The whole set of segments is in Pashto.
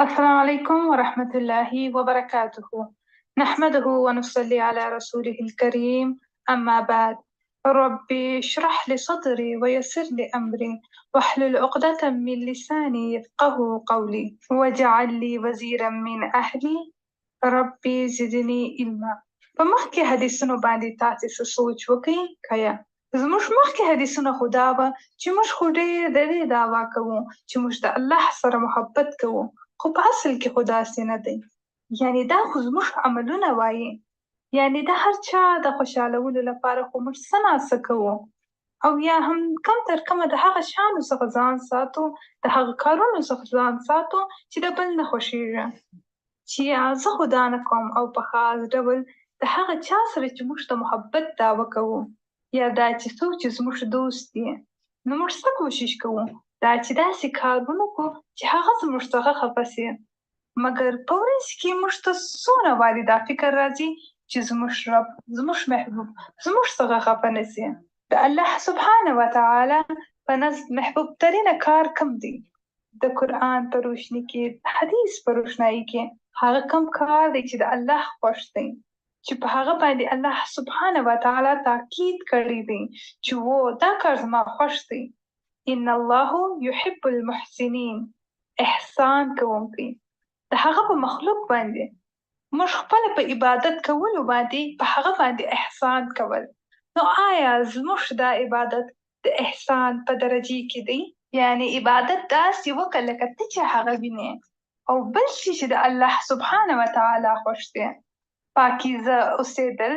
السلام عليكم ورحمة الله وبركاته. نحمده ونصلي على رسوله الكريم. أما بعد، ربي اشرح لي صدري ويسر لي أمري واحلل عقدة من لساني يفقه قولي واجعل لي وزيرا من أهلي. ربي زدني علما. په مخکې حدیثونو باندې تاسې څه سوچ وکړئ که یا زموږ مخکې حدیثونه خو دا وه چې موږ خو ډېر د دې دعوا کوو چې موږ د الله سره محبت کوو، خو په اصل کې خو داسې نه دی. یعنې دا خو زموږ عملونه وایي، یعنې د هر چا د خوشحالولو لپاره خو موږ څه ناڅه کوو، او یا هم کم تر کمه د هغه شیانو څخه ځان ساتو، د هغه کارونو څخه ځان ساتو چې د بل نه خوښېږي. چې زه خو دا نه کوم، او په خاص ډول د هغه چا سره چې موږ ته محبت دعوه کوو، یا دا چې څوک چې زموږ دوست دی، نو موږ څه کوشش کوو دا چې داسې کار ونه کړو چې هغه زموږ څخه خفه سي. مګر په ورځ کې موږ ته څونه وارې دا فکر راځي چې زموږ رب، زموږ محبوب زموږ څخه خفه نه سي. د الله سبحانه وتعالی په نزد محبوب ترینه کار کم دی؟ د قرآن په روشني کې، د حدیث په روښنایي کې هغه کم کار دی چې د الله خوښ دی، چې په هغه باندې الله سبحانه وتعالی تاکید کړی دی چې دا کار زما خوښ دی. ان الله يحب المحسنین، احسان کوونکی. د هغه په مخلوق باندې موږ خپله په عبادت کولو باندې په هغه باندې احسان کول. نو آیا زموږ دا عبادت د احسان په درجې کې دی؟ یعنی عبادت داسې وکړه لکه ته چې هغه وینې، او بل شي چې د الله سبحانه وتعالی خوښ دی. پاکیزه اوسېدل،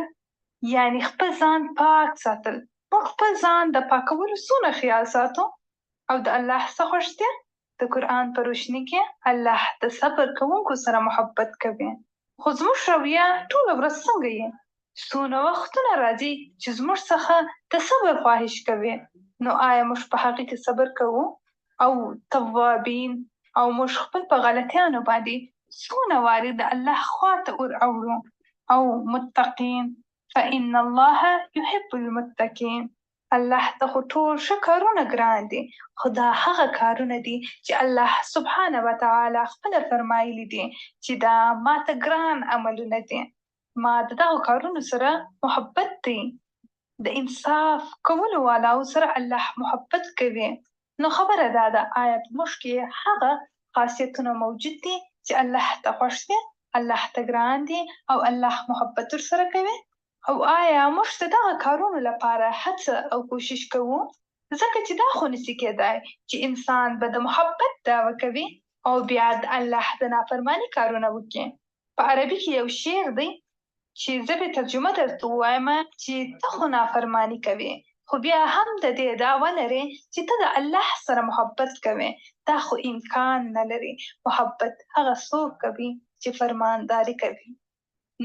یعنی خپل ځان پاک ساتل. موږ خپل ځان د پاکولو څونه خیال ساتو، او د الله څه خوښ دی؟ د قرآن په روشني کې الله د صبر کوونکو سره محبت کوي. خو زموږ رویه ټوله ورځ څنګه یې؟ څونه وختونه راځي چې زموږ څخه د صبر خواهش کوي. نو آیا موږ په هغې کې صبر کوو؟ او توابین، او موږ خپل په غلطیانو باندې څونه وارې د الله خوا ته ور اوړو. او متقین، فإن الله يحب المتقین. الله ته خو ټول ښه کارونه ګران دي، خو دا هغه کارونه دي چې الله سبحانه وتعالی خپله فرمایلي دي چې دا ماته ګران عملونه دي، ما د دغو کارونو سره محبت دی. د انصاف کولو والاو سره الله محبت کوي. نو خبره دا ده، آیا په موږ کې هغه خاصیتونه موجود دي چې الله ته خوښ دي، الله ته ګران دي، او الله محبت ورسره کوي؟ او آیا موږ د دغه کارونو لپاره هڅه او کوشش کوو؟ ځکه چې دا خو نسي کېدای چې انسان به د محبت دعوه کوي او بیا د الله د نافرماني کارونه وکړي. په عربي کې یو شعر دی چې زه به ترجمه درته ووایم چې ته خو نافرماني کوې، خو بیا هم د دې دعوه لرې چې ته د الله سره محبت کوې. دا خو امکان نه لري. محبت هغه څوک کوي چې فرمانداري کوي.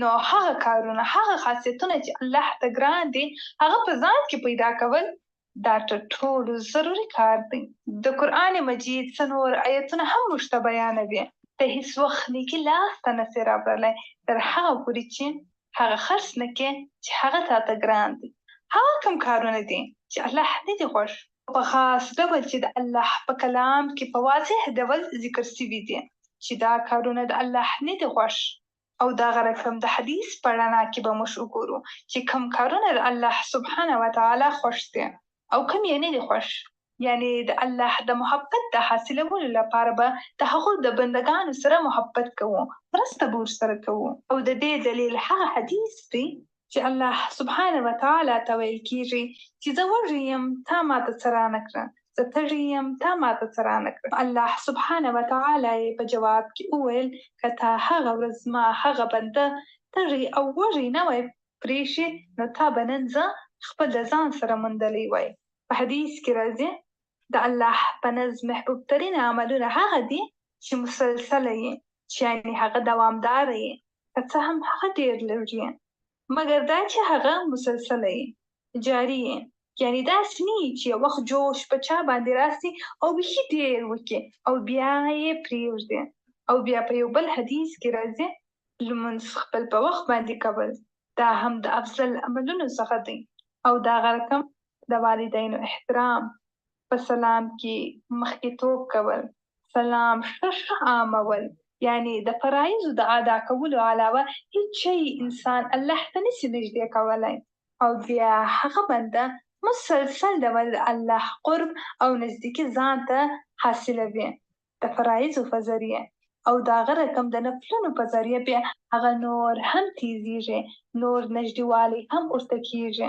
نو هغه کارونه، هغه خاصیتونه چې الله ته ګران دي، هغه په ځان کې پیدا کول دا تر ټولو ضروري کار دی. د قرآن مجید څه نور آیتونه هم موږ ته بیانوي. ته هیڅ وخت نیکي لاسته نسې رابرلی تر هغه پورې چې هغه خرڅ نه کړې چې هغه تاته ګران دی. هغه کوم کارونه دي چې الله نه دي خوښ، په خاص ډول چې د الله په کلام کې په واضح ډول ذکر سوي دي چې دا کارونه د الله نه دي خوښ. او دا رقم د حدیث په رڼا کې به موږ وګورو چې کوم کارونه د الله سبحانه وتعالی خوښ دي او کوم یې نه دي خوښ. یعنی د الله د محبت د حاصلولو لپاره به د هغو د بندګانو سره محبت کوو، مرسته به ورسره کوو. او د دې دلیل هغه حدیث دی چې الله سبحانه وتعالی ته ویل کېږي چې زه وږی یم، تا ماته څه رانه کړه، زه تږی یم، تا ماته څه رانه کړه. الله سبحانه وتعالی یې په جواب کې وویل که تا هغه ورځ زما هغه بنده تږی او وږی نه وای پرېښی، نو تا به نن زه خپل د ځان سره موندلی وای. په حدیث کې راځي د الله په نزد محبوب ترین عملونه هغه دي چې مسلسله یې، چې یعنې هغه دوامداره یې، که څه هم هغه ډېر لږ یې، مګر دا چې هغه مسلسله یې، جاري یې. یعنې داسې نه چې یو وخت جوش په چا باندې راسي او بیخي ډېر وکړي او بیا یې پرېږدي. او بیا په یو بل حدیث کې راځي لمونځ خپل په وخت باندې کول دا هم د افضل عملونو څخه دی. او دغه رقم د والدینو احترام، په سلام کې مخکې توب کول، سلام ښه عامول، یعنی د فرایضو د ادا کولو علاوه هیڅ شی انسان الله ته نشي نږدې کولی، او بیا هغه بنده مسلسل ډول د الله قرب او نزدیکي ځان ته حاصلوي د فرایضو په ذریعه، او د هغه رقم د نفلونو په ذریعه بیا هغه نور هم تیزیږي، نور نږدېوالی هم ورته کیږي.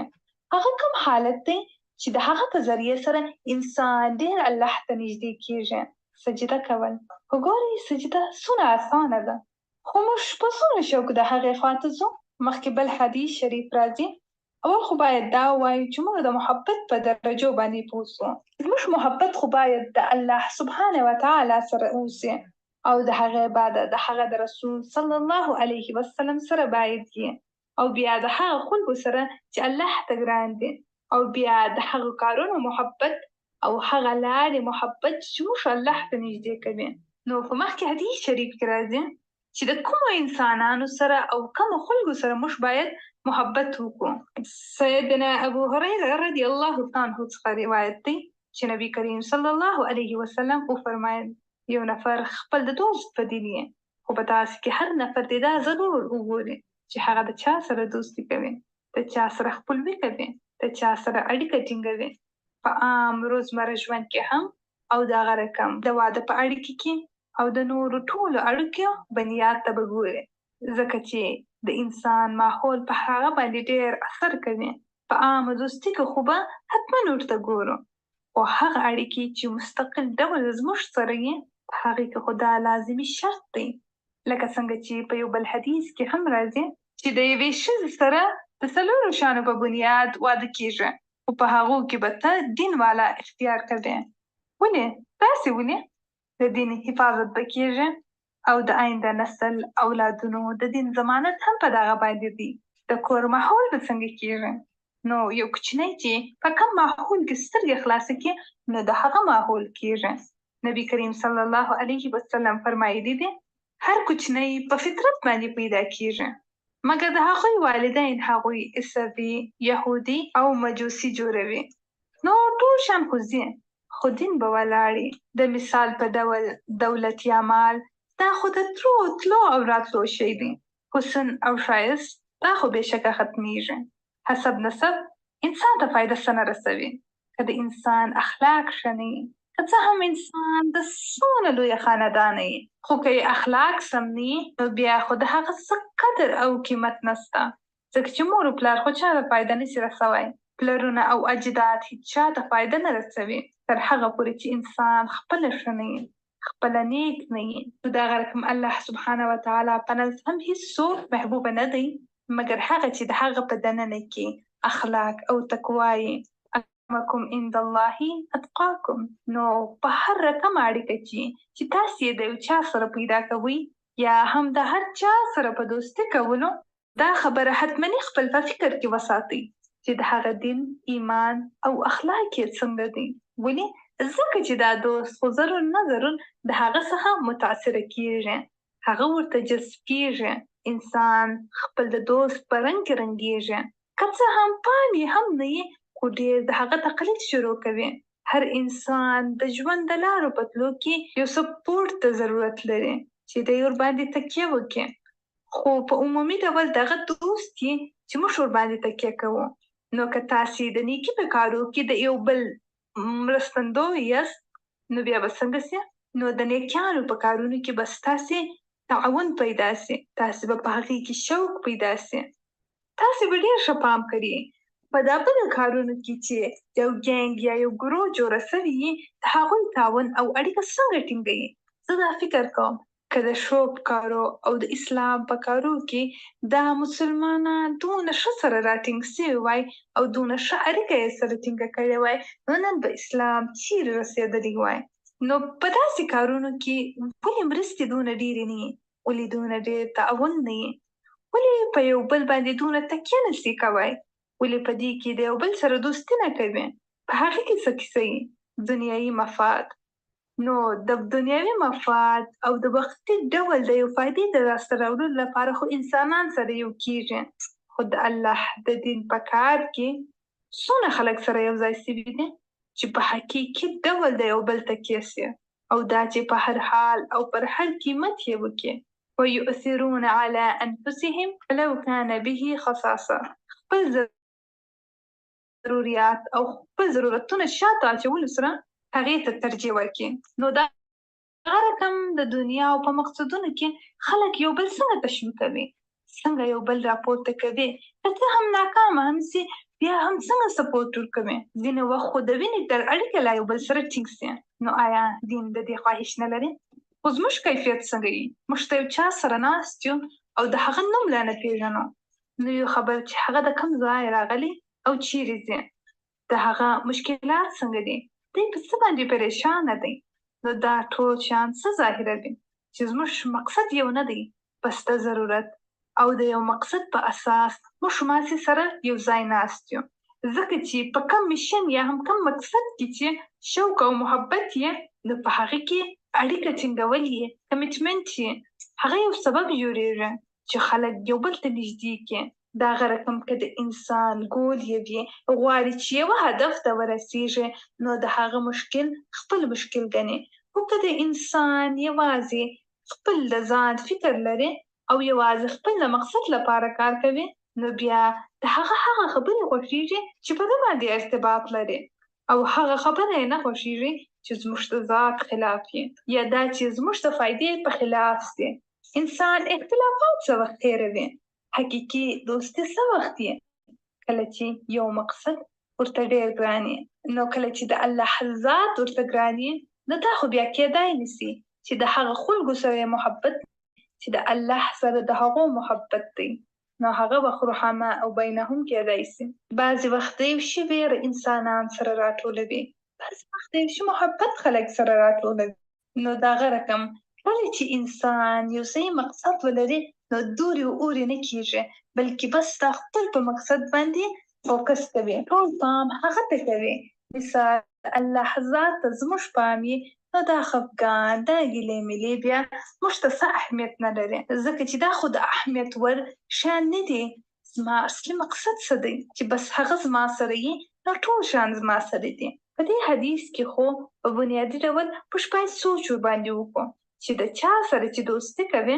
هغه کوم حالت دی چې د هغه په ذریعه سره انسان ډېر الله ته نږدې کیږي؟ سجده کول. وګورئ سجده څونه اسانه ده، خو موږ په څومره شوق د هغې خواته ځو. مخکې بل حدیث شریف راځي، اول خو باید دا ووایو چې موږ د محبت په درجو باندې پوه سو. زموږ محبت خو باید د الله سبحانه وتعالی سره اوسي، او د هغې بعد د هغه د رسول صلی الله علیه وسلم سره باید وي، او بیا د هغه خلکو سره چې الله ته ګران دي، او بیا د هغه کارونو محبت او هغه لارې محبت چې موږ الله ته نږدې کوي. نو په مخکې حدیث شریف کې راځي چې د کومو انسانانو سره او کومو خلکو سره موږ باید محبت وکړو. سیدنا ابو هريره رضی الله عنه څخه روایت دی چې نبی کریم صلی الله علیه وسلم وفرمایل یو نفر خپل د دوست په دین یې، خو په تاسو کې هر نفر دې دا ضرور وګوري چې هغه د چا سره دوستي کوي، د چا سره خپلوي کوي، د چا سره اړیکه ټینګوي په عام روزمره ژوند کې هم، او د هغه رقم د واده په اړیکه کې او د نورو ټولو اړیکو بنیاد ته به ګوري، ځکه چې د انسان ماحول په هغه باندې ډېر اثر کوي. په عامه دوستي کې خو به حتما ورته ګورو، خو هغه اړیکې چې مستقل ډول زموږ سره یې په هغې کې خو دا لازمي شرط دی، لکه څنګه چې په یو بل حدیث کې هم راځي چې د یوې ښځې سره د څلورو شیانو په بنیاد واده کیږي، خو په هغو کې به ته دین والا اختیار کوې. ولې؟ داسې ولې؟ د دین حفاظت به کیږي، او د آینده نسل اولادونو د دین ضمانت هم په دغه باندې دی. د کور ماحول به څنګه کیږي؟ نو یو کوچنی چې په کوم ماحول کې سترګې خلاصې کړي، نو د هغه ماحول کیږي. نبی کریم صلی الله علیه وسلم فرمایلی دی هر کوچنی په فطرت باندې پیدا کیږي، مګر د هغوی والدین هغوی عیسوي، یهودي او مجوسي جوړوي. نو ټول شان خو ځي، خو دین به ولاړې. د مثال په ډول دولت یا مال دا خو د تلو او راتلو شی دی. حسن او ښایست دا خو بېشکه ختمیږي. حسب نسب انسان ته فایده څه نه رسوي که د انسان اخلاق ښه نه وي، که څه هم انسان د څونه لویه خاندانه وي، خو که یې اخلاق سم نه وي، نو بیا خو د هغه څه قدر او قیمت نسته، ځکه چې مور و پلار خو چا ته فایده نشي رسوی. پلرونه او اجداد هیڅ چا ته فایده نه رسوي تر هغه پورې چې انسان خپله ښه نه وي، خپله نیک نه وي. نو دغه رقم الله سبحانه وتعالی په نزد هم هیڅوک محبوبه نه دی، مګر هغه چې د هغه په دننه کې اخلاق او تقوا یې. اکرمکم عند الله اتقاکم. نو په هر رقم اړیکه چې تاسو یې د یو چا سره پیدا کوئ، یا هم د هر چا سره په دوستي کولو، دا خبره حتمني خپل په فکر کې وساتئ چې د هغه دین، ایمان او اخلاق یې څنګه دي. ولې؟ ځکه چې دا دوست خو ضرور نه ضرور د هغه څخه متاثره کیږي، هغه ورته جذب کیږي. انسان خپل د دوست په رنګ کې رنګیږي، که څه هم پام یې هم نه وي، خو ډېر د هغه تقلید شروع کوي. هر انسان د ژوند د لارو په تلو کې یو سپورټ ته ضرورت لري چې دی ورباندې تکیه وکړي، خو په عمومي ډول دغه دوست یې چې موږ ورباندې تکیه کوو. نو که تاسې د نیکي په کارو کې د یو بل مرستندوی یاست، نو بیا به څنګه سي؟ نو د نیکیانو په کارونو کې به ستاسې تعاون پیدا سي، تاسې به په هغې کې شوق پیدا سي، تاسې به ډېر ښه پام کوي په دا بده کارونو کې چې یو ګینګ یا یو ګروه جوړه سوي وي، د هغوی تعاون او اړیکه څنګه ټینګوي. زه دا فکر کوم که د ښو په کارو او د اسلام په کارو کې دا مسلمانان دونه ښه سره راټینګ سوي وای او دونه ښه اړیکه یې سره ټینګه کړې وای، نو نن به اسلام چیرې رسېدلی وای. نو په داسې کارونو کې ولې مرستې دونه ډېرې نه وي؟ ولې دونه ډېر تعاون نه وي؟ ولې په یو بل باندې دونه تکیه نسي کوی؟ ولې په دې کې د یو بل سره دوستي نه کوي؟ په هغې کې څه کیسه وي؟ دنیایي مفاد. نو د دنیوي مفاد او د وختي ډول د یو فایدې د لاسته راوړلو لپاره خو انسانان سره یو کیږي، خو د الله د دین په کار کې څونه خلک سره یو ځای سوي دي چې په حقیقي ډول د یو بل تکیه سي. او دا چې په هر حال او پر هر قیمت یې وکړي. ويؤثرون على انفسهم ولو كان به خصاصه. خپل ضروريات او خپل ضرورتونه شاته اچولو سره هغې ته ترجیح ورکړي. نو دا هغه رقم د دنیا او په مقصدونو کې خلک یو بل څنګه تشویق کوي، څنګه یو بل راپورته کوي، که څه هم ناکامه هم سي بیا هم څنګه سپورټ ورکوي. ځینې وخت خو د وینې تر اړیکه لا یو بل سره ټینګ سي. نو آیا دین د دې خواهش نه لري؟ خو زموږ کیفیت څنګه وي؟ موږ ته یو چا سره ناست یو او د هغه نوم لا نه پېژنو، نو یو خبر چې هغه د کوم ځای راغلی او چیرې ځي، د هغه مشکلات څنګه دي، دی په څه باندې پریشانه دی. نو دا ټول شیان څه ظاهروي چې زموږ مقصد یو نه دی، بس د ضرورت او د یو مقصد په اساس موږ شماسي سره یو ځای ناست یو. ځکه چې په کم میشن یا هم کم مقصد کې چې شوق او محبت یې، نو په هغه کې اړیکه ټینګول یې، کمیټمنټ یې، هغه یو سبب جوړېږي چې خلک یو بل ته نږدې کړي. دا هغه رقم که د انسان ګول یې وي، غواړي چې یو هدف ته ورسیږي، نو د هغه مشکل خپل مشکل ګڼي. خو که د انسان یوازې خپل د ځان فکر لري او یوازې خپل د مقصد لپاره کار کوي، نو بیا د هغه خبرې خوښیږي چې په ده باندې ارتباط لري، او هغه خبره یې نه خوښیږي چې زموږ د ذات خلاف وي، یا دا چې زموږ د فایدې په خلاف دي. انسان اختلافات څه وخت هېروي، حقیقي دوستي څه وخت یې؟ کله چې یو مقصد ورته ډېر ګران یې. نو کله چې د الله ذات ورته ګران یې، نو دا خو بیا کېدای نسي چې د هغه خلکو سره محبت چې د الله سره د هغو محبت دی، نو هغه به رحمه او بینهم کېدای سي. بعضې وخت د یو شي ویره انسانان سره راټولوي، بعضې وخت د یو شي محبت خلک سره راټولوي. نو د هغه رقم کله چې انسان یو صحیح مقصد ولري، نو دوري و اوري نه کېږي، بلکې بس دا خپل په مقصد باندې فوکس کوي، ټول پام هغه ته کوي. مثال الله ذات ته زموږ پام یې، نو دا خفګان، دا ګیلې ملې بیا موږ ته څه اهمیت نه لري، ځکه چې دا خو د اهمیت وړ شیان نه دي. زما اصلي مقصد څه دی چې بس هغه زما سره یې، نو ټول شیان زما سره دي. په دې حدیث کې خو په بنیادي ډول موږ باید سوچ ورباندې وکړو چې د چا سره چې دوستي کوي،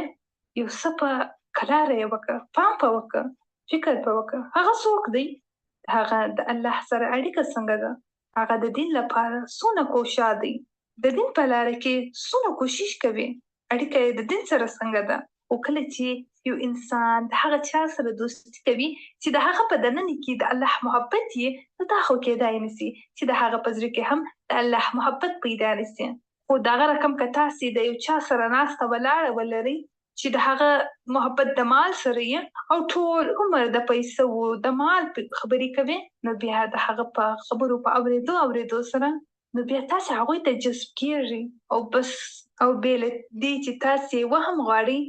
یو څه په کراره یې وکړه، پام په وکړه، فکر په وکړه، هغه څوک دی، هغه د الله سره اړیکه څنګه ده، هغه د دین لپاره څونه کوشا دی، د دین په لاره کې څونه کوشش کوي، اړیکه یې د دین سره څنګه ده. او کله چې یو انسان د هغه چا سره دوستي کوي چې د هغه په دننه کې د الله محبت یې، نو دا خو کېدای نسي چې د هغه په زړه کې هم د الله محبت پیدا نسي. خو دغه رقم که تاسې د یو چا سره ناسته ولاړه ولرئ چې د هغه محبت د مال سره یې، او ټول عمر د پیسو د مال خبرې کوي، نو بیا د هغه په خبرو په اورېدو سره، نو بیا تاسې هغوی ته جذب کېږئ، او بس او بې له دې چې تاسې وهم غواړئ،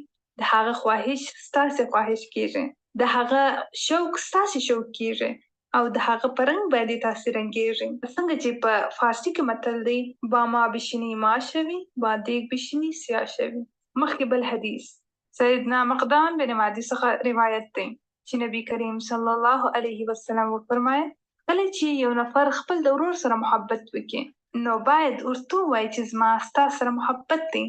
د هغه خواهش ستاسې خواهش کېږي، د هغه شوق ستاسې شوق کېږي، او د هغه په رنګ باندې تاسې رنګېږئ. څنګه چې په فارسي کې متل دی، با ما بشینی ما شوي، با دیگ بشینی سیاه شوي. مخکې بل حدیث سیدنا مقدام بن معدي څخه روایت دی چې نبی کریم صلی الله علیه وسلم وفرمایل، کله چې یو نفر خپل د ورور سره محبت وکړي، نو باید ورته ووایي چې زما ستا سره محبت دی.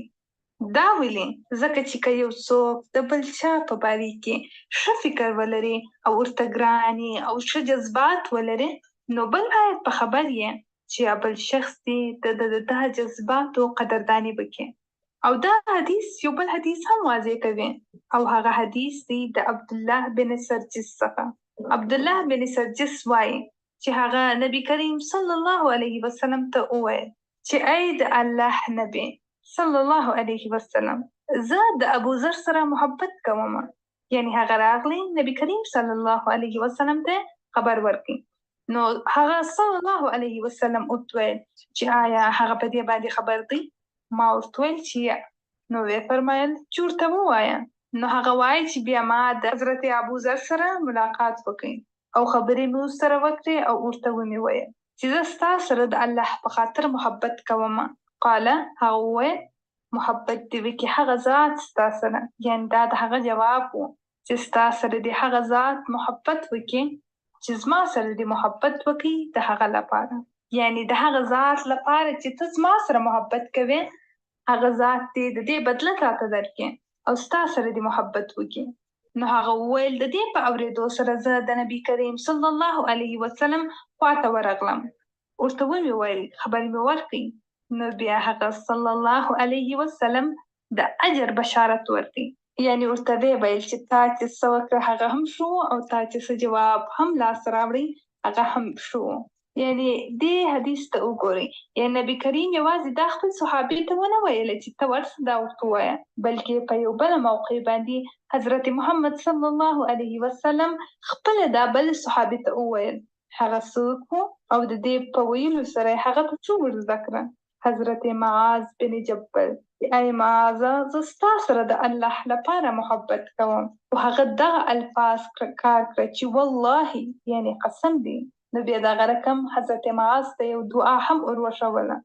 دا ولې؟ ځکه چې که یو څوک د بل چا په باره کې ښه فکر ولري او ورته ګران او ښه جذبات ولري، نو بل باید په خبر یې چې یا بل شخص دی د دا جذباتو قدرداني وکړي. او دا حدیث یو بل حدیث هم واضح کوي، او هغه حدیث دی د عبدالله بن سرجس څخه. عبدالله بن سرجس وایي چې هغه نبی کریم صلی الله علیه وسلم ته وویل چې ای د الله نبی صلی الله علیه وسلم، زه د ابو ذر سره محبت کوم. یعنی هغه راغلی نبی کریم صلی الله علیه وسلم ته خبر ورکړي، نو هغه صلی الله علیه وسلم وویل چې آیا هغه په دې باندې خبر دی؟ ما ورته وویل چې نو ویې فرمایل چې ورته ووایه. نو هغه وایي چې بیا ما د حضرت ابو ذر سره ملاقات وکړي او خبرې مې ورسره وکړې، او ورته ومې ویل چې زه ستا سره د الله په خاطر محبت کوم. قاله هغه وویل محبت دې وکړي هغه ذات ستا سره، یعنې دا د هغه جواب و چې ستا سره دې هغه ذات محبت وکړي چې زما سره دې محبت وکړي د هغه لپاره، یعنې د هغه ذات لپاره چې ته زما سره محبت کوې، هغه ذات دې د دې بدله راته درکړي او ستا سره دې محبت وکړي. نو هغه وویل د دې په اورېدو سره زه د نبي کریم صلی الله علیه وسلم خواته ورغلم. ورته ومې ویل خبر مې ورکړي. نو بیا هغه صلی الله علیه وسلم د اجر بشارت ورکړي. یعنی ورته ویې ویل چې تا چې څه وکړه هغه هم شو او تا چې څه جواب هم لاسته راوړی هغه هم شو. یعنی دې حدیث ته وګورئ. یعنی نبی کریم یوازې دا خپل صحابي ته ونه ویله چې ته ورسه دا ورته ووایه، بلکې په یو بله موقع باندې حضرت محمد صلی الله علیه وسلم خپله دا بل صحابي ته وویل. هغه څوک و او د دې په ویلو سره یې هغه ته څه ور زده کړه؟ حضرت معاذ بن جبل. ای معاذ زه ستا سره د الله لپاره محبت کوم. او هغه دغه الفاظ کار کړه چې والله یعنی قسم دی. نو بیا دغه رقم حضرت معاذ ته یو دعا هم ور وښوله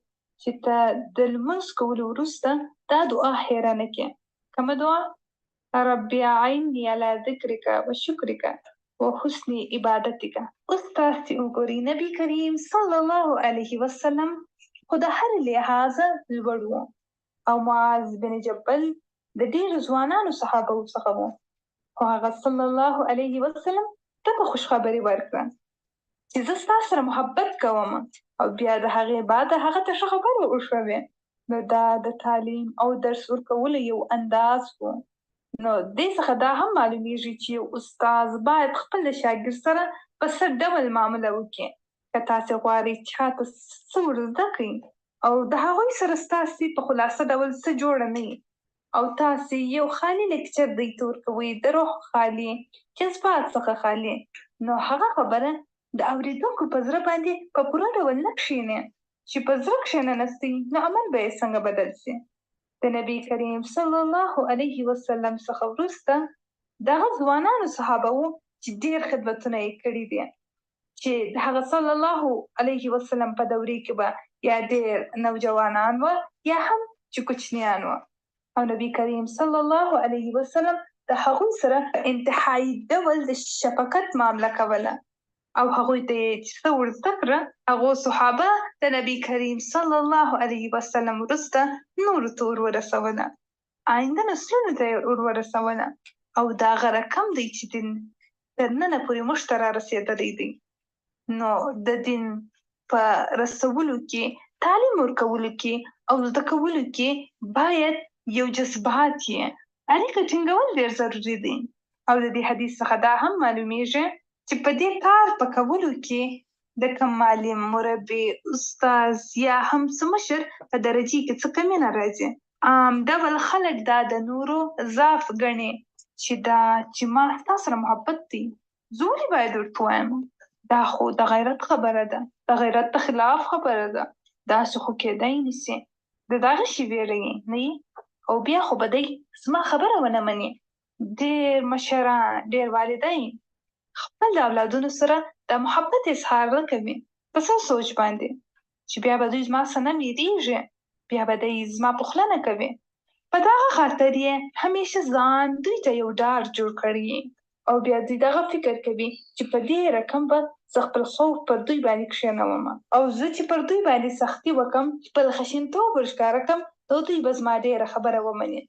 چې ته د لمونځ کولو وروسته دا دعا هېره نه کړې. کومه دعا؟ رب اعنی علی ذکرک و شکرک و حسن عبادتک. اوس تاسې وګورئ نبی کریم صلی الله علیه وسلم خو د هر لحاظه لوړ و او معاذ بن جبل د ډېرو ځوانانو صحابه څخه و، خو هغه صلی الله علیه وسلم ته په خوشخبري ورکړه چې زه ستا سره محبت کوم. او بیا د هغې بعد هغه ته ښه خبره وښوې. نو دا د تعلیم او درس ورکولو یو انداز و. نو دې څخه دا هم معلومیږي چې یو استاد باید خپل شاګرد سره په څه ډول معامله وکړي. که تاسې غواړئ چې چاته څه ور زده کړئ او د هغوی سره ستاسې په خلاصه ډول څه جوړه نه وي او تاسې یو خالي لیکچر دوی ته ورکوئ د روح خالي جذبات څخه خالي، نو هغه خبره د اورېدونکو په زړه باندې په پوره ډول نه کښېني. چې په زړه کښېننستی نو عمل به یې څنګه بدل سي؟ د نبی کریم صلی الله علیه وسلم څخه وروسته دغه ځوانانو صحابه وو چې ډېر خدمتونه یې کړي دي، چې د هغه صلی الله علیه وسلم په دورې کې به یا ډېر نوجوانان وو یا هم چې کوچنیان وو. او نبی کریم صلی الله علیه وسلم د هغوی سره په انتهایی ډول د شفقت معامله کوله او هغوی ته یې چې څه ور زده کړه هغو صحابه د نبی کریم صلی الله علیه وسلم وروسته نورو ته ور ورسوله، آینده نسلونو ته یې ور ورسوله. او دا هغه رقم دی چې دین تر ننه پورې موږ ته رارسېدلی دی. نو د دین په رسولو کې، تعلیم ورکولو کې او زده کولو کې باید یو جذبات یې اړیکه ټینګول ډېر ضروري دی. او د دې حدیث څخه دا هم معلومیږي چې په دې کار په کولو کې د کوم معلم، مربي، استاد یا هم څه مشر په درجې کې څه کمی نه راځي. عام ډول خلک دا د نورو ضعف ګڼي چې دا چې ما ستا سره محبت دی زه ولې باید ورته ووایم؟ دا خو د غیرت خبره ده، د غیرت د خلاف خبره ده، داسې خو کېدی نسي، د دغه شي ویره یې نه یي او بیا خو به دی زما خبره ونه مني. ډېر مشران، ډېر والدین خپل د اولادونو سره د محبت اظهار نه کوي په څه سوچ باندې چې بیا به دوی زما څه نه ویریږي، بیا به دی زما په خوله نه کوي. په دغه خاطر یې همیشه ځان دوی ته یو ډار جوړ کړی او بیا دوی دغه فکر کوي چې په دې رقم به زه خپل خوف پر دوی باندې کښېنوم او زه چې پر دوی باندې سختي وکم، خپل خشنتوب ورښکاره کړم، نو دوی به زما ډېره خبره ومني.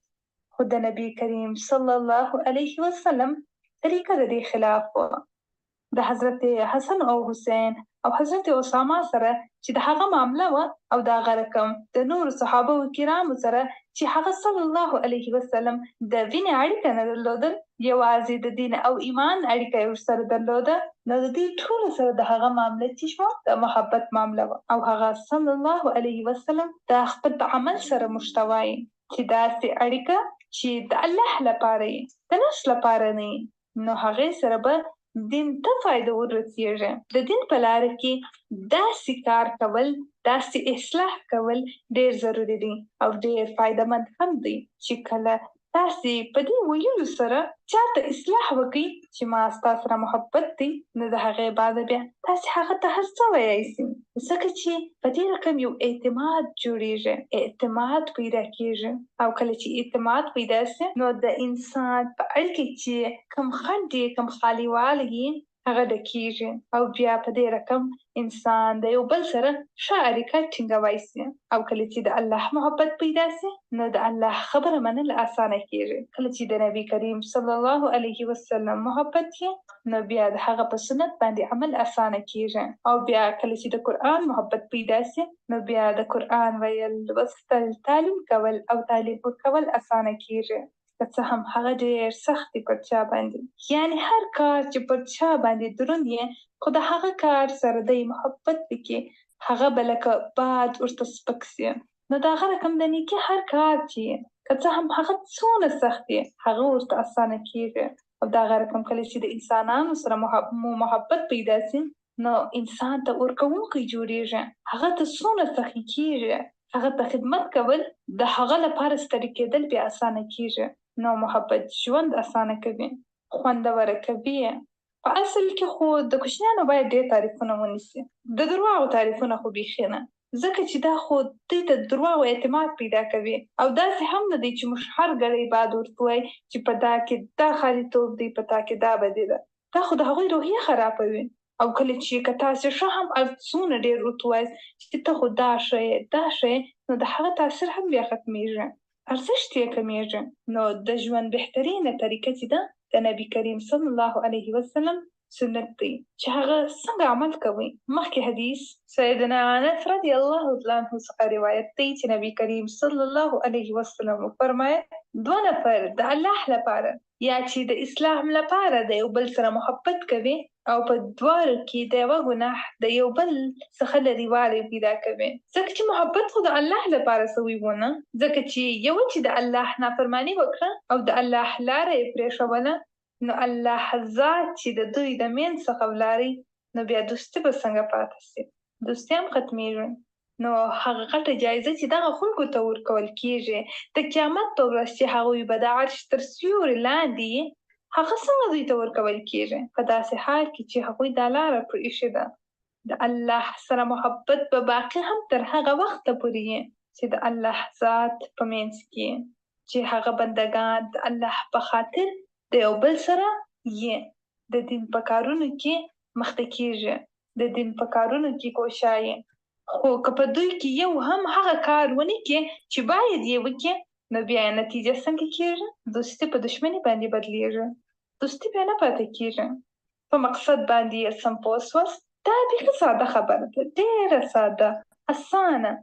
خو د نبي کریم صلی الله علیه وسلم طریقه د دې خلاف وه. د حضرت حسن او حسین او حضرت اسامه سره چې د هغه معامله وه او د هغه رقم د نورو صحابه کرامو سره چې هغه صلی الله علیه وسلم د وینې اړیکه نه درلودل، یوازې د دین او ایمان اړیکه یې ورسره درلوده، نو د دې ټولو سره د هغه معامله چې شوه د محبت معامله وه او هغه صلی الله علیه وسلم د خپل عمل سره موږ ته وایي چې داسې اړیکه چې د الله لپاره یې د نفس لپاره نه یې، نو هغې سره به دین ته فایده ورسیږي. د دین په لاره کې داسې کار کول، داسې اصلاح کول ډېر ضروري دي او ډېر فایدهمند هم دی چې کله تاسې په دې ویلو سره چاته اصلاح وکړئ چې ما ستا سره محبت دی، نو د هغې بعده بیا تاسې هغه ته هر څه ویلی سئ، ځکه چې په دې رقم یو اعتماد جوړیږي، اعتماد پیدا کیږي او کله چې اعتماد پیدا سي نو د انسان په اړیکه کې کوم خنډ یې، کوم خالیوالی یې، هغه ډکیږي او بیا په دې رقم انسان د یو بل سره ښه اړیکه ټینګوای سي. او کله چې د الله محبت پیدا سي نو د الله خبره منل اسانه کیږي. کله چې د نبی کریم صلی الله علیه وسلم محبت یې نو بیا د هغه په سنت باندې عمل اسانه کیږي. او بیا کله چې د قرآن محبت پیدا سي نو بیا د قرآن ویل، لوستل، تعلیم کول او تعلیم ورکول اسانه کیږي. که څه هم هغه ډېر سخت دی پر چا باندې. یعنې هر کار چې پر چا باندې دروند یې خو د هغه کار سره دی محبت وکړي هغه به لکه باد ورته سپک سي. نو د هغه رقم د نیکي هر کار چې که څه هم هغه څونه سخت دی هغه ورته اسانه کیږي. او د هغه رقم کله چې د انسانانو سره محبت پیدا سي نو انسان ته ورکوونکی جوړیږي. هغه ته څونه سخی کیږي، هغه ته خدمت کول د هغه لپاره ستړي کېدل بیا اسانه کیږي. نو محبت ژوند اسانه کوي، خوندوره کوي. په اصل کې خو د کوچنیانو باید ډېر تعریفونه ونیسي. د درواغو تعریفونه خو بیخي نه، ځکه چې دا خو دوی ته د درواغو اعتماد پیدا کوي. او داسې هم نه دی چې موږ هر ګړی بعد ورته وایي چې په دا کې دا خالیتوب دی، په تا کې دا بدي ده. دا خو د هغوی روحیه خرابوي. او کله چې که تاسې ښه هم څونه ډېر ورته وایاست چې ته خو دا ښه یې دا ښه یې نو د هغه تاثیر هم بیا ختمیږي، ارزښت یې کمیږي. نو د ژوند بهترینه طریقه چې ده د نبی کریم صلی الله علیه وسلم سنت دی چې هغه څنګه عمل کوي. مخکې حدیث سیدنا انس رضی الله تعالی عنه څخه روایت دی چې نبی کریم صلی الله علیه وسلم وفرمایل 2 نفر د الله لپاره یا چې د اسلام لپاره د یو بل سره محبت کوي او په دواړو کې د یوه ګناه د یو بل څخه لرېوالی پیدا کوي. ځکه چې محبت خو د الله لپاره سوی و نه، ځکه چې یو چې د الله نافرماني وکړه او د الله لاره یې پرېښوله نو الله ذات چې د دوی د منځ څخه ولاړی نو بیا دوستي به څنګه پاتې سي؟ دوستي هم ختمیږي. نو هغه غټه جایزه چې دغه خلکو ته ورکول کیږي د قیامت په ورځ چې هغوی به د عرش تر سیوري لاندې هغه څنګه دوی ته ورکول کیږي؟ په داسې حال کې چې هغوی دا لاره پرېښې ده. د الله سره محبت به باقي هم تر هغه وخته پورې وي چې د الله ذات په منځ کې چې هغه بندګان د الله په خاطر د یو بل سره یې د دین په کارونو کې مخته کیږي، د دین په کارونو کې کوشایي. خو که په دوی کې یو هم هغه کار ونه کړي چې باید یې وکړي نو بیا نتیجه څنګه کیږي؟ دوستي په دښمني باندې بدلیږي، دوستي بیا نه پاتې کیږي. په مقصد باندې یې سم پوه سوست؟ دا بیخي ساده خبره ده، ډېره ساده، اسانه.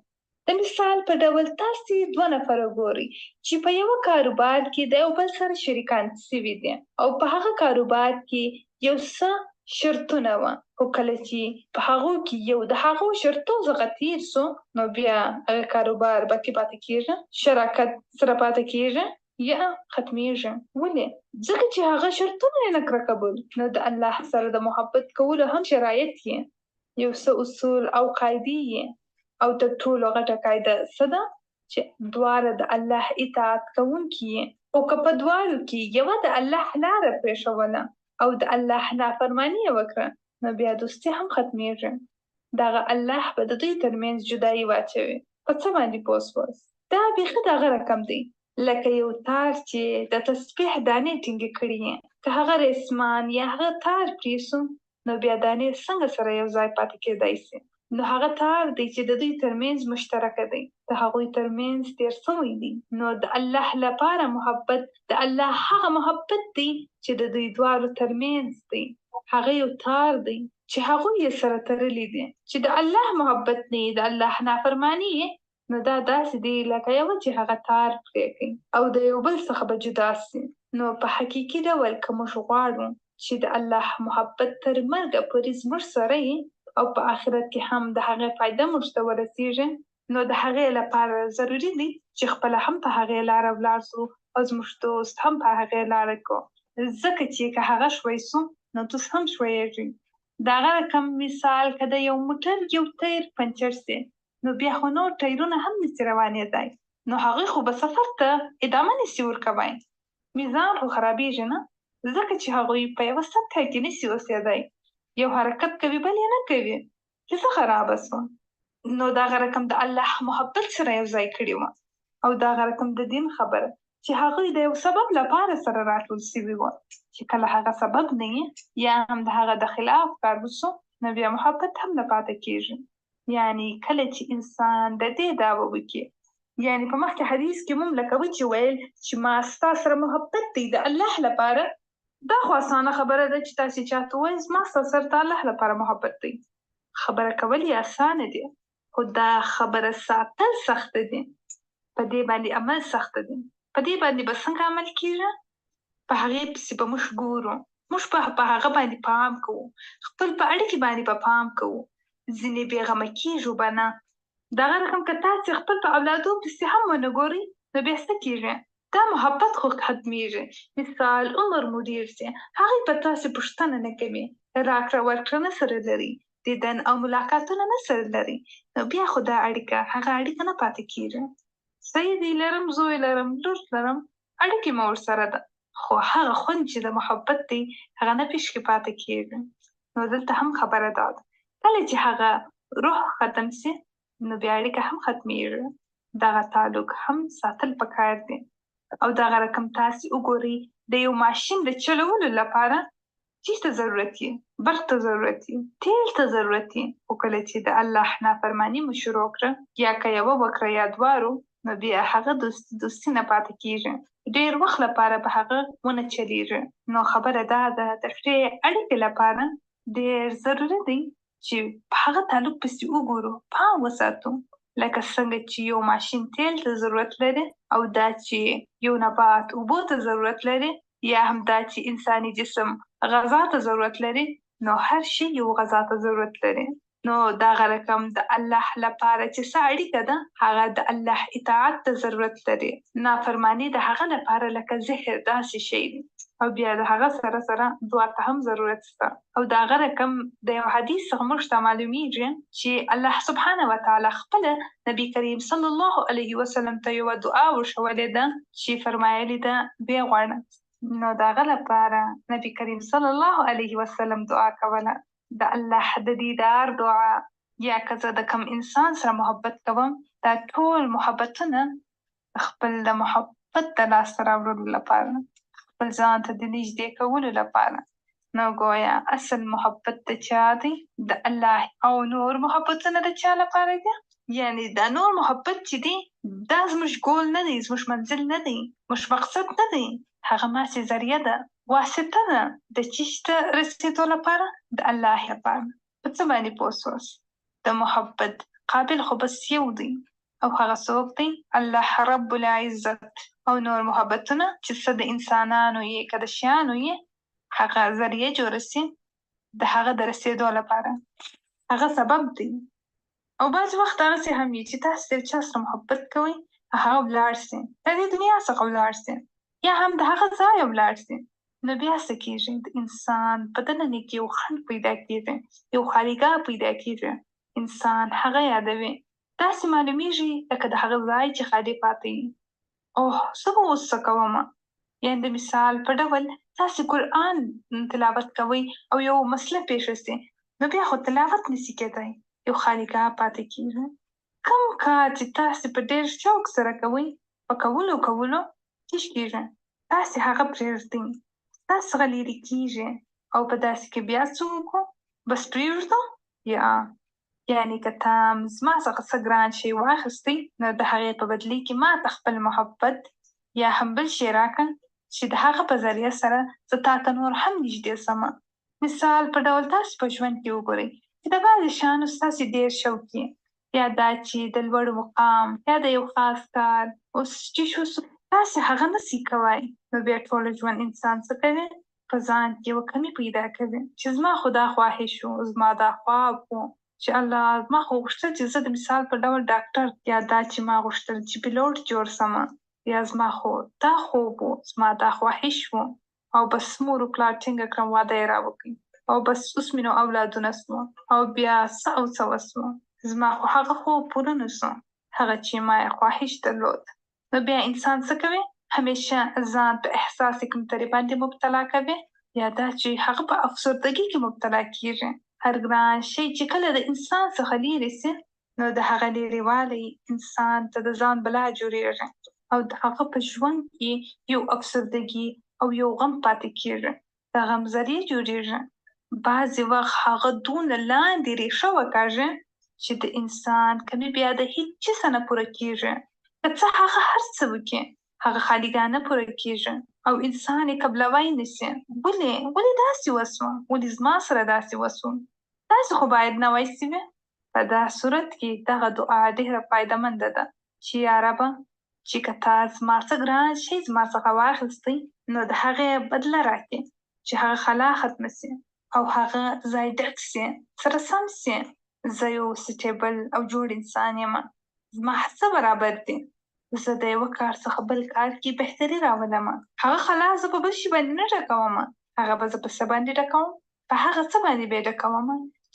د مثال په ډول تاسې 2 نفر وګورئ چې په یوه کاروبار کې د یو بل سره شریکان سوي دي او په هغه کاروبار کې یو څه شرطونه وه، خو کله چې په هغو کې یو د هغو شرطو څخه تېر سو نو بیا هغه کاروبار باقي پاتې کېږي، شراکت سره پاتې کېږي یا ختمیږي. ولې؟ ځکه چې هغه شرطونه یې نه کړه قبول. نو د الله سره د محبت کولو هم شرایط یې یو څه اصول او قاعدې یې او تر ټولو غټه قاعده څه ده؟ چې دواړه د الله اطاعت کوونکي یې. او که په دواړو کې یوه د الله لاره پرېښوله او د الله نافرماني یې وکړه نو بیا دوستي هم ختمیږي. دغه الله به د دوی ترمنځ جدایي واچوي. په څه باندې پوه سوست؟ دا بیخي دغه رقم دی لکه یو تار چې د تسبیح دانې ټینګې کړي یې. که هغه رسمان یا هغه تار پرېږدو نو بیا دانې څنګه سره یو ځای پاتې کېدای سي؟ نو هغه تار دی چې د دوی ترمنځ مشترکه دی، د هغوی ترمنځ تېر سوی دی. نو د الله لپاره محبت د الله هغه محبت دی چې د دوی دواړو ترمنځ دی، هغه یو تار دی چې هغوی یې سره تړلي دي. چې د الله محبت نه د الله نافرماني نو دا داسې دی لکه یوه چې هغه تار پرې کړي او د یو بل څخه به جدا سي. نو په حقیقي ډول که موږ غواړو چې د الله محبت تر مرګه پورې زموږ سره او په آخرت کې هم د هغې فایده موږ ته ورسیږي نو د هغې لپاره ضروري دی چې خپله هم په هغې لاره ولاړ سو او زموږ دوست هم په هغې لاره کو. ځکه چې که هغه شوی سو نو دوست هم شویږي. د هغه رقم مثال که د یو موټر یو ټیر پنچر سي نو بیا خو نور ټیرونه هم نسي روانېدای نو هغوی خو به سفر ته ادامه نسي ورکوی، میزان خو خرابېږي نه، ځکه چې هغوی په یوه سطحه کې نسي اوسېدی، یو حرکت کوي بل یې نه کوي چې څه خرابه سوه. نو دغه رقم د الله محبت سره یو ځای کړي وه او دغه رقم د دین خبره چې هغوی د یو سبب لپاره سره راټول شوي وو، چې کله هغه سبب نه وي یا هم د هغه د خلاف کار وشو، نو بیا محبت هم نه پاتې کېږي. یعنی کله چې انسان د دې دعوه وکړي، یعنی په مخکې حدیث کې موږ لکه چې ویل چې ما ستا سره محبت دی د الله لپاره، دا خو اسانه خبره ده چې تاسې چاته ووایئ زما ستا سره د الله لپاره محبت دی. خبره کول یې اسانه دي، خو دا خبره ساتل سخته دي، په دې باندې عمل سخته دي. په دې باندې به څنګه عمل کېږي؟ په هغې پسې به موږ ګورو، موږ په هغه باندې پام کوو، خپل په اړیکې باندې به پام کوو، ځینې بېغمه کېږو به نه. دغه رقم که تاسې خپل په اولادو پسې هم ونه ګورئ، نو بیا څه کېږي؟ دا محبت خو ختمېږي. مثال عمر مو ډېر شي، هغوی په تاسې پوښتنه نه کوي، راکړه ورکړه نه سره لري، دیدن او ملاقاتونه نه سره لري، نو بیا خو دا اړیکه هغه اړیکه نه پاتې کېږي. سیدی لرم، زوی لرم، لور لرم، اړیکې مو ورسره ده، خو هغه خوند چې د محبت دی هغه نه پیشکې پاتې کېږي. نو دلته هم خبره دا ده، کله چې هغه روح ختم سي، نو بیا اړیکه هم ختمېږي. دغه تعلق هم ساتل پکار دی. او دغه رقم تاسې وګورئ، د یو ماشین د چلولو لپاره چیز ته ضرورت یې، برق ته ضرورت یې، تیل ته ضرورت یې. خو کله چې د الله نافرماني مو شروع کړه، یا که یوه وکړه یا دواړو، نو بیا هغه دوستي نه پاتې کېږي. ډېر وخت لپاره به هغه ونه چلیږي. نو خبره دا ده، د ښې اړیکې لپاره ډېر ضروري دی چې په هغه تعلق پسې وګورو، پام وساتو. لکه څنګه چې یو ماشین تیل ته ضرورت لري، او دا چې یو نبات اوبو ته ضرورت لري، یا هم دا چې انساني جسم غذا ته ضرورت لري، نو هر شی یو غذا ته ضرورت لري. نو دغه رقم د الله لپاره چې څه اړیکه ده، هغه د الله اطاعت ته ضرورت لري. نافرماني د هغه لپاره لکه زهر داسې شی دی، او بیا د هغه سره سره دعا ته هم ضرورت شته. او دغه رقم د یو حدیث څخه موږ ته معلومیږي چې الله سبحانه وتعالی خپله نبی کریم صلی الله علیه وسلم ته یوه دعا ورښولې ده چې فرمایلې ده ویې غواړه. نو دغه لپاره نبی کریم صلی الله علیه وسلم دعا کوله، د الله د دیدار دعا، یا که زه د کم انسان سره محبت کوم، دا ټول محبتونه خپل د محبت د لاسته راوړلو لپاره، خپل ځان ته د نږدې کولو لپاره. نو ګویا اصل محبت د چا دی؟ د الله. او نور محبتونه د چا لپاره دي؟ یعنی دا نور محبت چې دی، دا زموږ ګول نه دی، زموږ منزل نه دی، زموږ مقصد نه دی. هغه ماسې ذریعه ده، واسطه ده د چیز ته رسېدو لپاره، د الله لپاره. په څه باندې پوه سوس؟ د محبت قابل خو بس یو دی، او هغه څوک دی؟ الله رب العزت. او نور محبتونه چې څه د انسانانو یې که د شیانو یې، هغه ذریعه جوړه سي د هغه د رسېدو لپاره، هغه سبب دی. او بعض وخت هغسې هم وي چې تاسې د یو چا سره محبت کوئ، هغه ولاړ سي، د دې دنیا څخه ولاړ سي، یا هم د هغه ځایه ولاړ سي، نو بیا څه کېږي؟ د انسان په دننه کې یو خنډ پیدا کېږي، یو خالیګاه پیدا کېږي. انسان هغه یادوي، داسې معلومیږي لکه د هغه ځای چې خالي پاتې وي. اوه زه به اوس څه کومه؟ یعنې د مثال په ډول تاسې قرآن تلاوت کوئ او یو مسله پیښه سي، نو بیا خو تلاوت نسي کېدی، یو خالیګاه پاتې کېږي. کوم کار چې تاسې په ډېر شوق سره کوئ، په کولو تېش کېږي، تاسې هغه پرېږدئ، ستاسو څخه لرې کېږي، او په داسې کې بیا څه وکړو؟ بس پرېږدو؟ یعنې که تا زما څخه څه ګران شی واخیستی، نو د هغې په بدلې کې ما ته خپل محبت یا هم بل شی راکړه چې د هغه په ذریعه سره زه تا ته نور هم نږدې سمه. مثال په ډول تاسې په ژوند کې وګورئ چې د بعضې شیانو ستاسې ډېر شوق یې، یا دا چې د لوړ مقام، یا د یو خاص کار، اوس چې شو تاسې هغه نسئ کوئ، نو بیا ټول ژوند انسان څه کوي؟ په ځان کې یوه کمي پیدا کوي چې زما خو دا خواهش و، زما دا خواب و چې الله ما خو غوښتل چې زه د مثال په ډول ډاکټر، یا دا چې ما غوښتل چې پیلوټ جوړ سمه، یا زما خو دا خوب و، زما دا خواهش و، او بس مور و پلار ټینګه کړم واده یې راوکړي، او بس اوس مې نو اولادونه سوه، او بیا څه او څه وسوه، زما خو هغه خوب پوره نه سو، هغه چې ما یې خواهش درلود. نو بیا انسان څه کوي؟ همیشه ځان په احساس کمترۍ باندې مبتلا کوي، یا دا چې هغه په افسردګۍ کې مبتلا کېږي. هر ګران شی چې کله د انسان څخه لرې سي، نو د هغه لرېوالی انسان ته د ځان بلا جوړېږي. او د هغه په ژوند کې یو افسردګي او یو غم پاتې کېږي. د غم ذرې جوړېږي. بعضې وخت هغه دونه لاندې ریښه وکاږي چې د انسان کمی بیا د هیڅ چي څه نه پوره کېږي. که څه هغه هر څه وکړي، هغه خالیګانه پوره کېږي او انسان یې قبلوی نسي. ولې داسې وسوه؟ ولې زما سره داسې وسوه؟ داسې خو باید نه وای سوي. په دا صورت کې دغه دعا ډېره فایدهمنده ده چې یا ربه، چې که تا زما څه ګران شی زما څخه واخیستی، نو د هغې بدله راکړې، چې هغه خلا ختمه سي او هغه ځای ډک سي، سره سم سي. زه یو سټیبل او جوړ انسان یم. زما هڅه برابر دي. زه د یوه کار څخه بل کار کې بهتري راولم. هغه خلا زه په بل شي باندې نه ډکوم، هغه به زه په څه باندې ډکوم؟ په هغه څه باندې به یې ډکوم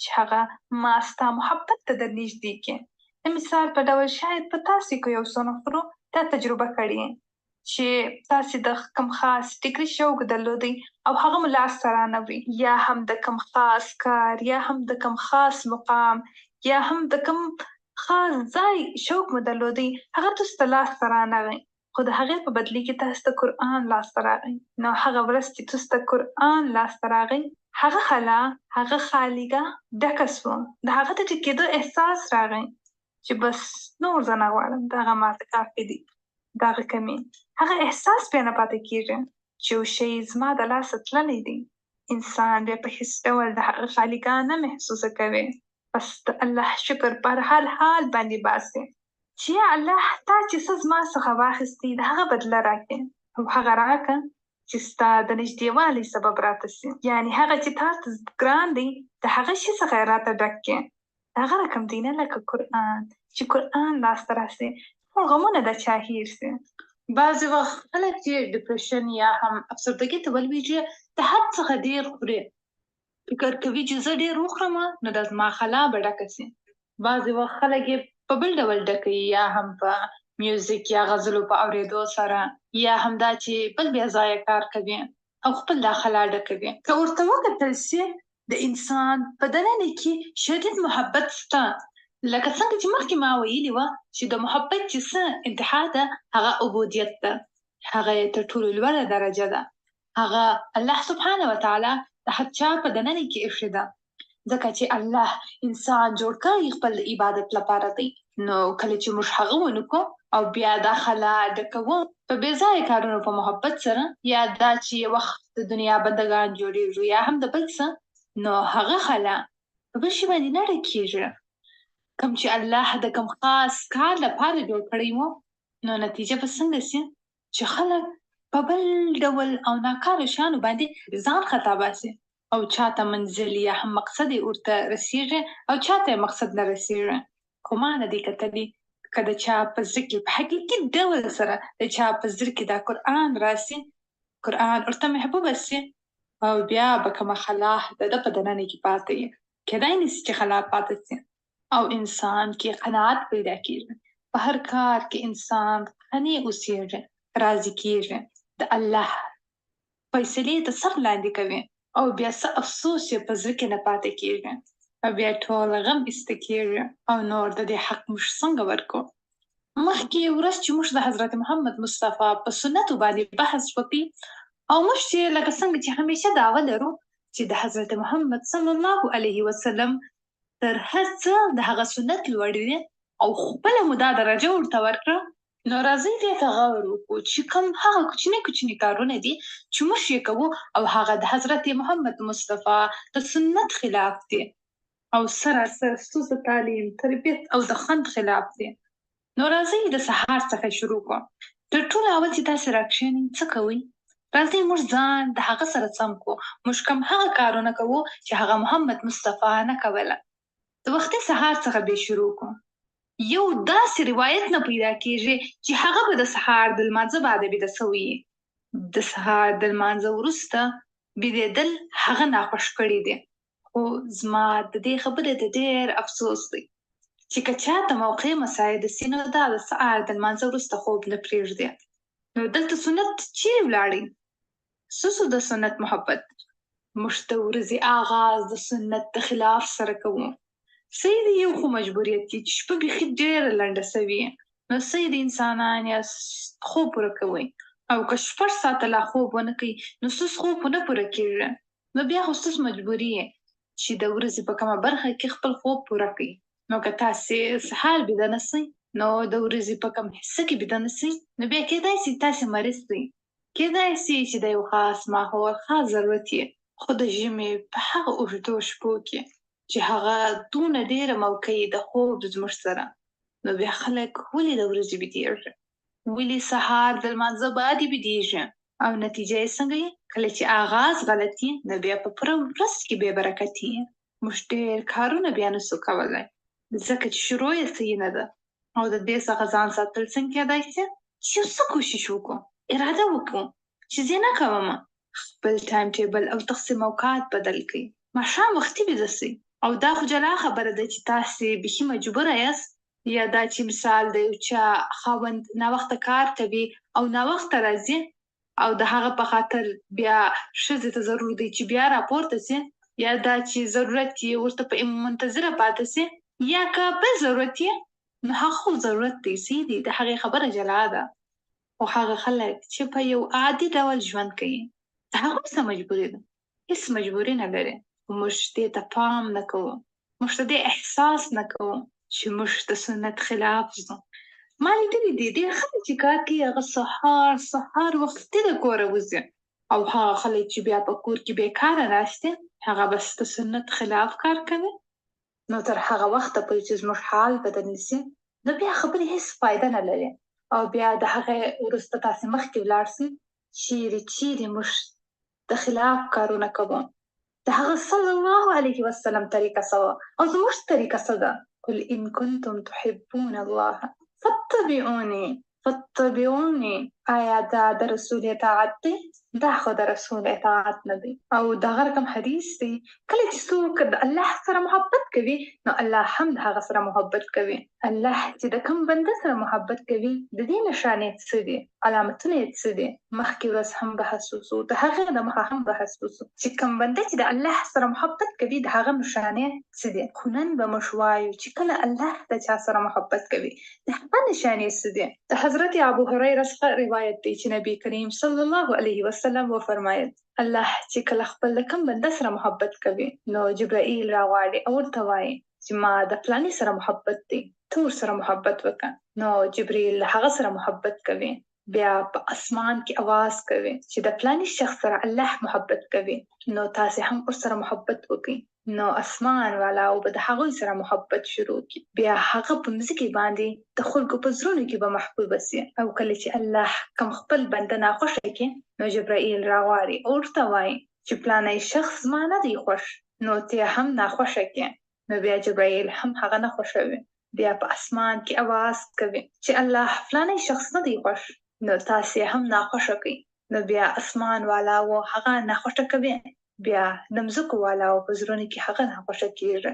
چې هغه ما ستا محبت ته در نږدې کړي. د مثال په ډول شاید په تاسې کې یو څو نفرو دا تجربه کړې چې تاسې د کوم خاص ټیکري شوق درلودی او هغه مو لاسته رانه وي، یا هم د کوم خاص کار، یا هم د کوم خاص مقام، یا هم د کوم خاص ځای شوق مو درلودی، هغه تاسو ته لاسته رانغی، خو د هغې په بدلي کې تاسو ته قرآن لاسته راغی. نو هغه ورځ چې تاسو ته قرآن لاسته راغی، هغه خلا، هغه خالیګه ډکه سوه. د هغه د ټکېدو احساس راغی چې بس نور زه نه غواړم، دغه ماته کافي دي، دغه کمې. هغه احساس بیا نه پاتې کېږي چې یو شی زما د لاسه تللی دی. انسان بیا په هېڅ ډول د هغه خالیګاه نه محسوسه کوي. بس د الله شکر په هر حال باندې باسي چې یا الله، تا چې څه زما څخه واخیستی، د هغه بدله راکړې او هغه راکړه چې ستا د نږدېوالي سبب راته سي. یعنې هغه چې تا ته ګران دی، د هغه شي څخه یې راته ډک کړې. هغه رقم دی نه لکه قرآن، چې قرآن لاسته راسي، ټول غمونه د چا هیر سي. بعضې وخت خلک چې ډپریشن یا هم افسردګۍ ته ولویږي، د حد څخه ډېر خوري. فکر کوي چې زه ډېر وخورم نو د زما خلا به ډکه سي. بعضې وخت خلک یې په بل ډول ډکوي، یا هم په میوزیک یا غزلو په اورېدو سره، یا هم دا چې بل بې ځایه کار کوي او خپل دا خلا ډکوي. که ورته وکتل سي، د انسان په دننه کې شدید محبت شته. لکه څنګه چې مخکې ما ویلي وه چې د محبت چې څه انتها ده، هغه عبودیت ده. هغه یې تر ټولو لوړه درجه ده. هغه الله سبحانه وتعالی د هر چا په دننه کې ایښې ده. ځکه چې الله انسان جوړ کړی خپل عبادت لپاره دی. نو کله چې موږ هغه ونکړو او بیا دا خلا ډکوو په بې ځایه کارونو په محبت سره، یا دا چې یو وخت د دنیا بندګان جوړېږو یا هم د بل څه، نو هغه خلا په بل شي باندې نه ډکېږي. کوم چې الله د کوم خاص کار لپاره جوړ کړی وو، نو نتیجه به څنګه سي چې خلک په بل ډول او ناکاره شیانو باندې ځان خطا باسي، او چاته منزل یا هم مقصد یې ورته رسېږي او چاته یې مقصد نه رسېږي. خو ما نه دی کتلي که د چا په زړه کې په حقیقي ډول سره د چا په زړه کې دا قرآن راسي، قرآن ورته محبوبه سي، او بیا به کومه خلا د ده په دننه کې پاتې وي. کیدای نه سي چې خلا پاتې سي او انسان کې قناعت پیدا کېږي. په هر کار کې انسان قنع اوسېږي، راضي کېږي، د الله فیصلې ته سر لاندې کوي او بیا څه افسوس یې په زړه کې نه پاتې کېږي او بیا ټول غم ایسته کېږي او نور د دې حق موږ څنګه ورکړو. مخکې ورځ چې موږ د حضرت محمد مصطفی په سنتو باندې بحث وکړي، او موږ چې لکه څنګه چې همیشه دعوه لرو چې د حضرت محمد صلی الله علیه وسلم تر هر څه د هغه سنت لوړ دی او خپله مو دا درجه ورته ورکړه، نو راځئ دې ته غور وکړو چې کوم هغه کوچني کارونه دي چې موږ یې کوو او هغه د حضرت محمد مصطفی د سنت خلاف دي او سراسر ستونزه تعلیم، تربیت او د خوند خلاف دي. نو راځئ د سهار څخه شروع کړو. تر ټولو اول چې تاسې راکښېنئ، څه کوئ؟ راځئ موږ ځان د هغه سره سم کړو. موږ کوم هغه کارونه کوو چې هغه محمد مصطفی نه کوله. د وختي سهار څخه به شروع کړو. یو داسې روایت نه پیدا کېږي چې هغه به د سهار د لمانځه بعد بیده سوی. د سهار د لمانځه وروسته بیدېدل هغه ناخوښ کړي دي. خو زما د دې خبرې د ډېر افسوس دی چې که چاته موقع مساعده سي، نو دا د سهار د لمانځه وروسته خوب نه پرېږدي. نو دلته سنت چیرې ولاړئ؟ ستاسو د سنت محبت. موږ د ورځې آغاز د سنت د خلاف سره کوو. صحیح دی، یو خو مجبوریت دی چې شپه بیخي ډېره لنډه سوې، نو سید انسانان یا خوب پوره کوي او که 6 ساعته لا خوب ونه کوي نو ستاسو خوب نه پوره کیږي نو بیا خو ستاسو مجبوري یې چې د ورځې په کومه برخه کې خپل خوب پوره کړئ نو که تاسې سهار بیده نسئ نو د ورځې په کوم حصه کې بیده نسئ نو بیا کیدای شي تاسې مریض سئ کیدای شي چې د یو خاص ماحول خاص ضرورت یې خو د ژمي په هغه اوږدو شپو کې چې هغه دونه ډېره موقع د خوب زموږ سره نو بیا خلک ولې د ورځې بیدېږي ولې سهار د لمانځه بعد بیدېږي او نتیجه یې څنګه یې کله چې آغاز غلط یې نو بیا په پوره ورځ کې بې برکتي یې موږ ډېر کارونه بیا نسو کولی ځکه چې شروع یې صحیح نه ده او د دې څخه ځان ساتل څنګه کېدای شي چې یو څه کوشش وکړو اراده وکړو چې زه نه کوم خپل ټایم ټیبل او تقسیم اوقات بدل کړئ ماښام وختي بیده سئ او دا خو جلا خبره ده چې تاسې بیخي مجبوره یاست یا دا چې مثال د یو چا خاوند ناوخته کار کوي او ناوخته راځي او د هغه په خاطر بیا ښځې ته ضرور دی چې بیا راپورته سي یا دا چې ضرورت یې ورته په منتظره پاتې سي یا که بل ضرورت یې نو هغه خو ضرورت دی سي دی د هغې خبره جلا ده خو هغه خلک چې په یو عادي ډول ژوند کوي د هغوی څه مجبوري ده هیڅ مجبوري نه لري موږ دې ته پام نه کوو موږ ته دې احساس نه کوو چې موږ د سنت خلاف ځو ما لیدلي دي ډېر خلک چې کار کوي هغه سهار وختي د کوره وځي او هغه خلک چې بیا په کور کې بېکاره ناست دي هغه بس د سنت خلاف کار کوي نو تر هغه وخته پورې چې زموږ حال بدل نه سي نو بیا خبرې هیڅ فایده نه لري او بیا د هغې وروسته تاسې مخکې ولاړ سئ چیرې موږ د خلاف کارونه کوو د هغه صلی الله علیه وسلم طریقه څه وه او زموږ طریقه څه ده قل إن كنتم تحبون الله فاتبعوني آیا دا د رسول اطاعت دی دا خو د رسول اطاعت نه دی او دغه رقم حدیث دی کله چې څوک د الله سره محبت کوي نو الله هم د هغه سره محبت کوي الله چې د کوم بنده سره محبت کوي د دې نښانې څه دي علامتونه یې څه دي مخکې ورځ هم بحث وسو د هغې د مخه هم بحث وسو چې کوم بنده چې د الله سره محبت کوي د هغه نښانې څه دي خو نن به موږ وایو چې کله الله د چا سره محبت کوي د هغه نښانې څه دي د حضرت ابو هريره څخه روایت دی چې نبی کریم صلی الله علیه وسلم وفرمایل الله چې کله خپل کوم بنده سره محبت کوي نو جبرائیل راغواړي او ورته وایي چې ما د فلاني سره محبت دی تو سره محبت وکړه نو جبرائیل هغه سره محبت کوي بیا په اسمان کې आवाज کوي چې د فلاني شخص سره الله محبت کوي نو تاسې هم ورسره محبت وکړئ نو اسمان والا او به د هغوی سره محبت شروع کړي بیا هغه په مځکې باندې د خلکو په زړونو کې به محبوبه سي او کله چې الله کوم خپل بنده ناخوښه کړي نو جبرائیل راغواړي او ورته وایي چې فلانی شخص زما نه دی خوښ نو ته هم ناخوښه کړې نو بیا جبرائیل هم هغه نه خوښوي بیا په اسمان کې आवाज کوي چې الله فلانی شخص نه دی خوښ نو تاسې هم ناخوښه کړئ نو بیا اسمان والا و هغه ناخوښه کوي بیا د مځکو والاو په زړونو کې هغه ناخوښه کېږي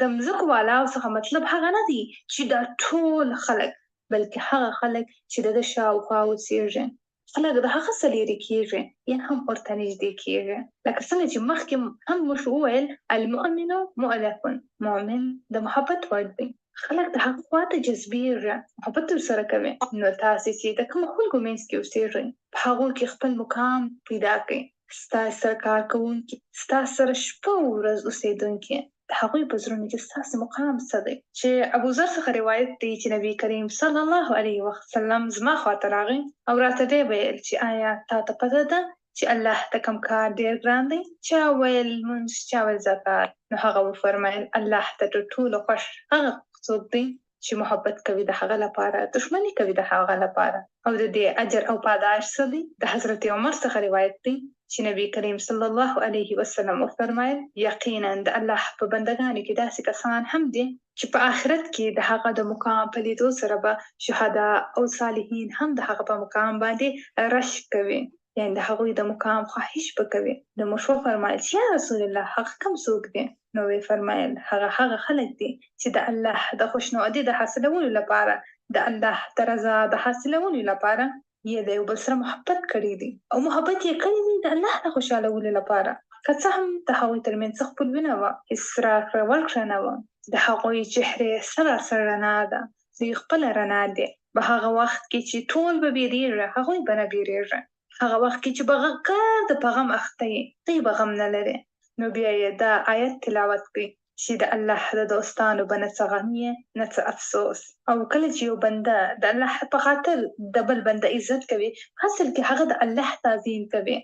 د مځکو والاو څخه مطلب هغه نه دی چې دا ټول خلک بلکې هغه خلک چې د ده شاوخوا اوسېږي خلک د هغه څه لرې کېږي یا هم ورته نږدې کېږي لکه څنګه چې مخکې هم موږ وویل المؤمن مؤلف مؤمن د محبت وړ دی خلک د هغه خوا ته جذبېږي محبت ورسره کوي نو تاسې چې د کومو خلکو منځ کې اوسېږئ په هغو کې خپل مقام پیدا کړئ ستاسې سره کار کوونکي ستاسې سره شپه او ورځ اوسېدونکي د هغوی په زړونو کې ستاسې مقام څه دی چې ابوذر څخه روایت دی چې نبي کریم صلی الله علیه وسلم زما خواته راغی او راته دی ویل چې آیا تا ته پته ده چې الله ته کوم کار ډېر ګران دی چا ویل لمونځ چا ویل زکات نو هغه وفرمیل الله ته تر ټولو خوښ هغه څوک دی چې محبت کوي د هغه لپاره دښمني کوي د هغه لپاره او د دې اجر او پاداش څه دی د حضرت عمر څخه روایت دی چې نبی کریم صلی الله علیه وسلم وفرمایل یقینا د الله په بندګانو کې داسې کسان هم دي چې په آخرت کې د هغه د مقام په لیدو سره به شهدا او صالحین هم د هغه په مقام باندې رش کوي یعنی د هغوی د مقام خواهش به کوي نو موږ وفرمایل چې یا رسول الله هغه کوم څوک دی نو وی فرمایل هغه خلک دي چې د الله د خوشنودۍ د حاصلولو لپاره د الله د رضا د حاصلولو لپاره یې د یو بل سره محبت کړی دی او محبت یې کړی دی د الله د خوشحالولو لپاره که څه هم د هغوی ترمنځ څه خپلوي نه وه هېڅ راکړه ورکړه نه وه د هغوی چهرې سراسر رڼا ده دوی خپله رڼا دی په هغه وخت کې چې ټول به بیریږي هغوی به نه بیریږي، هغه وخت کې چې به کار د په غم اخته یې تی به غم نه لري. نو بیا یې دا آیت تلاوت کړي چې د الله د دوستانو به نه څه غم یې نه څه افسوس. او کله چې یو بنده د الله په خاطر د بل بنده عزت کوي، اصل کې هغه د الله تعظیم کوي.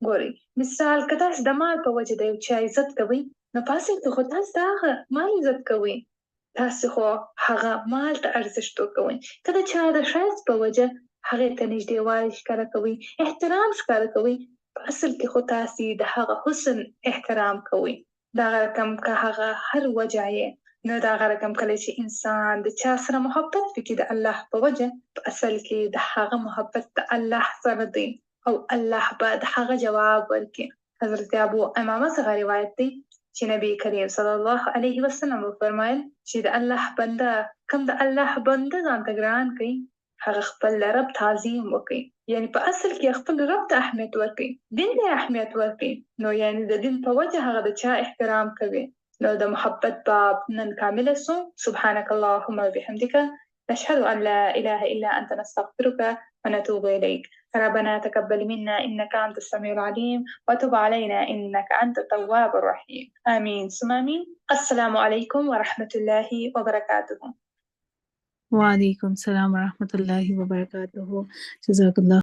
ګورئ مثال که تاسو د مال په وجه د یو چا عزت کوئ، نو په اصل کې خو تاسو د هغه مال عزت کوئ، تاسو خو هغه مال ته ارزښت ورکوئ. که د چا د ښایست په وجه هغې ته نږدېوالی ښکاره کوئ، احترام ښکاره کوئ، په اصل کې خو تاسې د هغه حسن احترام کوئ. دغه رقم که هغه هر وجه یې، نو دغه رقم کله چې انسان د چا سره محبت وکړي د الله په وجه، په اصل کې د هغه محبت د الله سره دی او الله به د هغه جواب ورکړي. حضرت ابو امامه څخه روایت دی چې نبی کریم صلی الله علیه وسلم وفرمایل چې د الله بنده کوم د الله بنده ځان ته ګران کړي، هغه خپل رب تعظیم وکړي، یعنی په اصل کې خپل رب ته اهمیت ورکړي، دین ته اهمیت ورکړي، نو یعنی د دین په وجه هغه د چا احترام کوي. نو د محبت باب نن کامل سو. سبحانك اللهم وبحمدك نشهد أن لا إله إلا أنت نستغفرك ونتوب إليك. ربنا تقبل منا إنك أنت السميع العليم وتب علينا إنك أنت التواب الرحيم. آمين ثم آمين. السلام عليكم ورحمة الله وبركاته. وعليكم السلام ورحمة الله وبركاته. جزاك الله